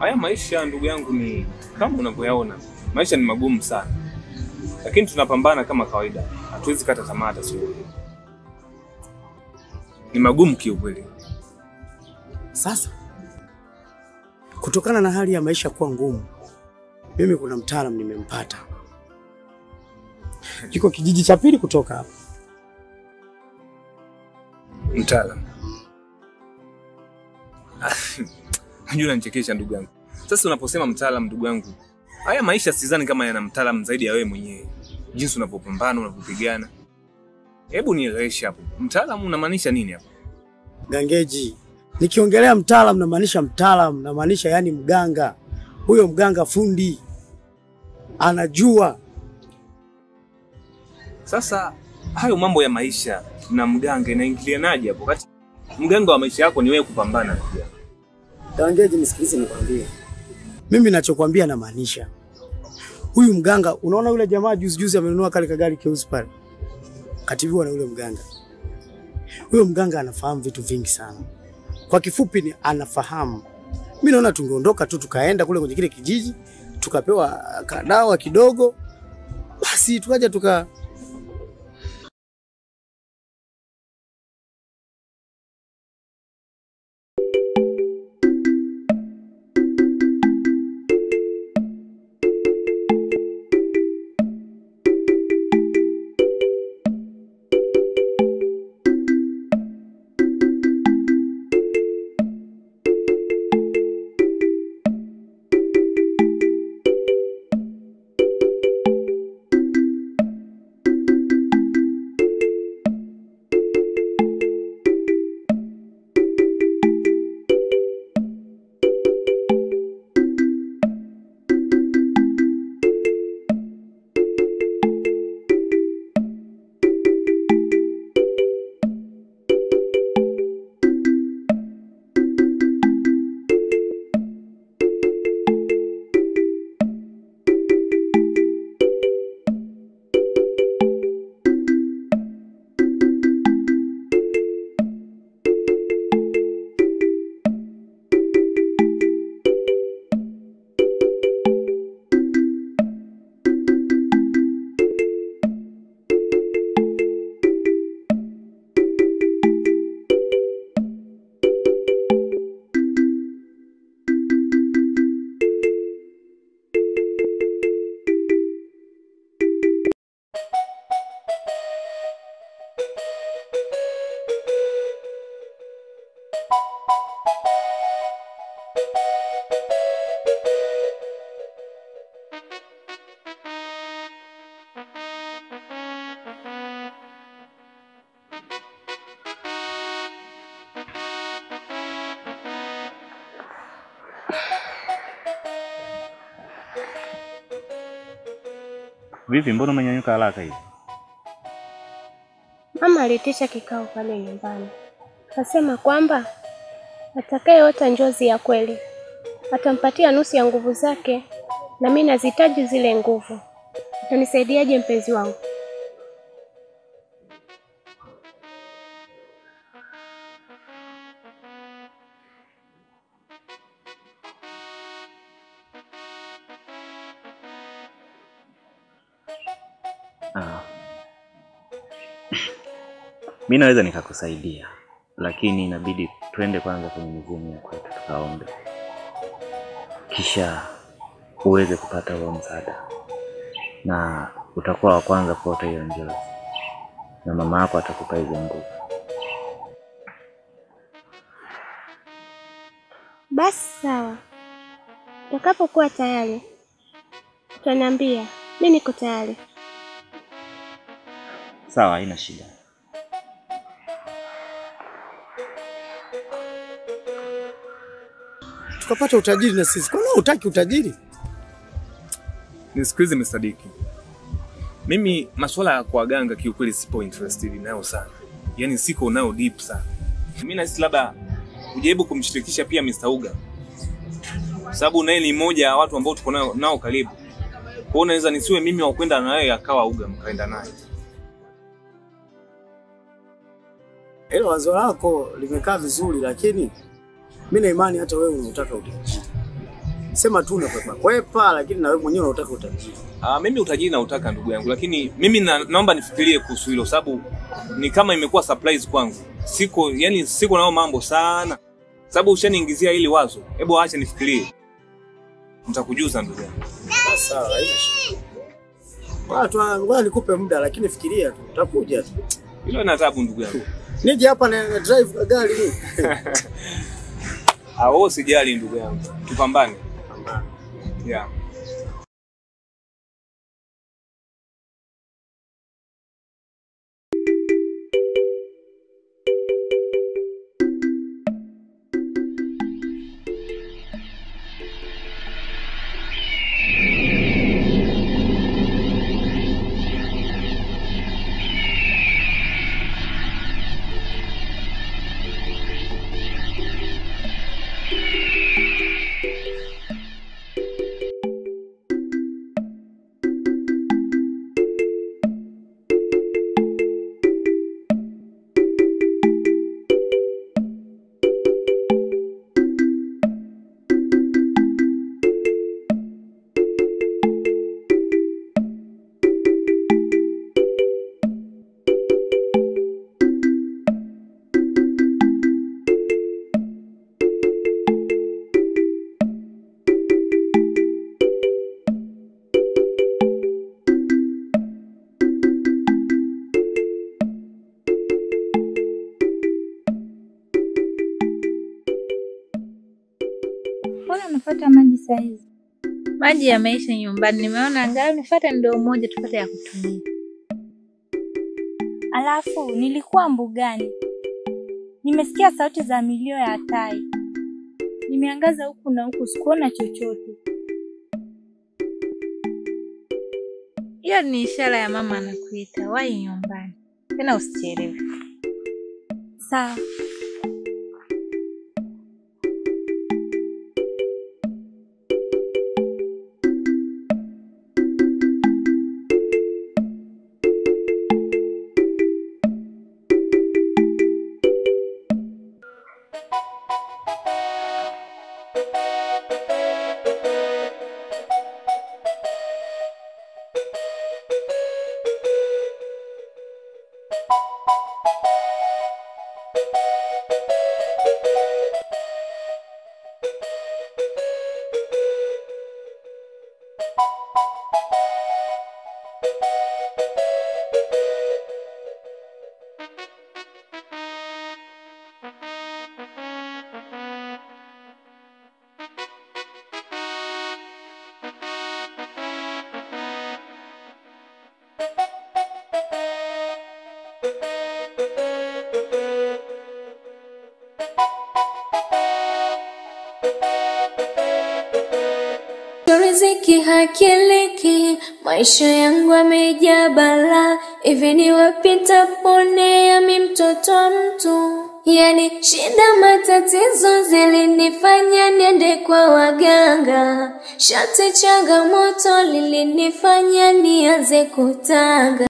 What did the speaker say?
Haya maisha ndugu yangu ni kama unavyoyaona. Maisha ni magumu sana. Lakini tunapambana kama kawaida. Hatuwezi kata tamaa hata siku. Ni magumu kiukweli. Sasa kutokana na hali ya maisha kuwa ngumu, mimi kuna mtaalamu nimempata. Kiko kijiji cha pili kutoka hapa. Mtaalamu. Unajua unanichekesha ndugu yangu. Sasa unaposema mtaalamu ndugu yangu, haya maisha sidhani kama yana mtaalamu zaidi ya wewe mwenyewe. Jinsi unapopambana, unapopigana. Hebu nieleweshe hapo. Mtaalamu unamaanisha nini hapo? Gangeji. Nikiongelea mtaalamu namaanisha yani mganga. Huyo mganga fundi anajua. Sasa hayo mambo ya maisha na mganga inaingilianaje hapo? Kati mganga wa maisha yako ni wewe kupambana pia. Gangeji, nisikilize nikwambie. Mimi ninachokuambia namaanisha. Huyu mganga, unaona yule jamaa juzi amenunua kale kagari keusi pale. Katibiwa na yule mganga. Huyo mganga anafahamu vitu vingi sana. Kwa kifupi ni anafahamu. Mimi naona tungeondoka tu tukaenda kule kwenye kile kijiji, tukapewa dawa kidogo, basi tukaja Vipi, mbona umenyanyuka haraka hivi? Mama alitisha kikao pale nyumbani. Akasema kwamba atakayeota njozi ya kweli atampatia nusu ya nguvu zake, na mimi nazihitaji zile nguvu. Utanisaidiaje mpenzi wangu? Mimi naweza nikakusaidia, lakini inabidi twende kwanza kwenye mizimu ya kwetu tukaombe. Kisha uweze kupata huo msaada. Na utakuwa wa kwanza kuota hiyo njozi. Na mama yako atakupa hizo nguvu. Basi sawa. Utakapokuwa tayari utaniambia. Mimi niko tayari. Sawa, haina shida. Tukapata utajiri na sisi. Kwa nini hutaki utajiri? Nisikilize Msadiki. Mimi masuala ya kuaganga kiukweli sipo interested nayo sana. Yaani siko nao deep sana. Mimi nahisi labda ujaribu kumshirikisha pia Mr. Uga. Sababu naye ni mmoja wa watu ambao tuko nao karibu. Kwa hiyo naweza nisiwe mimi wa kwenda na yeye akawa Uga mkaenda naye. Hilo wazo lako limekaa vizuri, lakini mimi na imani hata wewe unataka utajiri. Sema tu unakwepa kwepa, lakini na wewe mwenyewe unataka utajiri. Mimi utajiri na utaka ndugu yangu, lakini mimi naomba nifikirie kuhusu hilo, sababu ni kama imekuwa surprise kwangu. Siko nao mambo sana. Sababu ushaniingizia hili wazo. Hebu acha nifikirie. Nitakujuza ndugu yangu. Sawa, haina shida. Ngoja nikupe muda, lakini fikiria tu, utakuja tu. Hilo na taabu ndugu yangu. Nije hapa na drive gari mimi. Wewe usijali ndugu yangu. Tupambane. Yeah. Mbona unafuata maji saizi? Maji yameisha nyumbani. Nimeona angalau nifuate ndoo moja tupate ya kutumia. Alafu nilikuwa mbugani. Nimesikia sauti za milio ya tai. Nimeangaza huku na huku, sikuona chochote. Hiyo ni ishara ya mama anakuita. Wahi nyumbani. Tena usichelewe. Sawa. Riziki hakiliki, maisha yangu yamejaa balaa. Hivi ni wapi nitaponea mimi mtoto wa mtu? Yani shida matatizo zilinifanya niende kwa waganga. Shati changamoto lilinifanya nianze kutanga.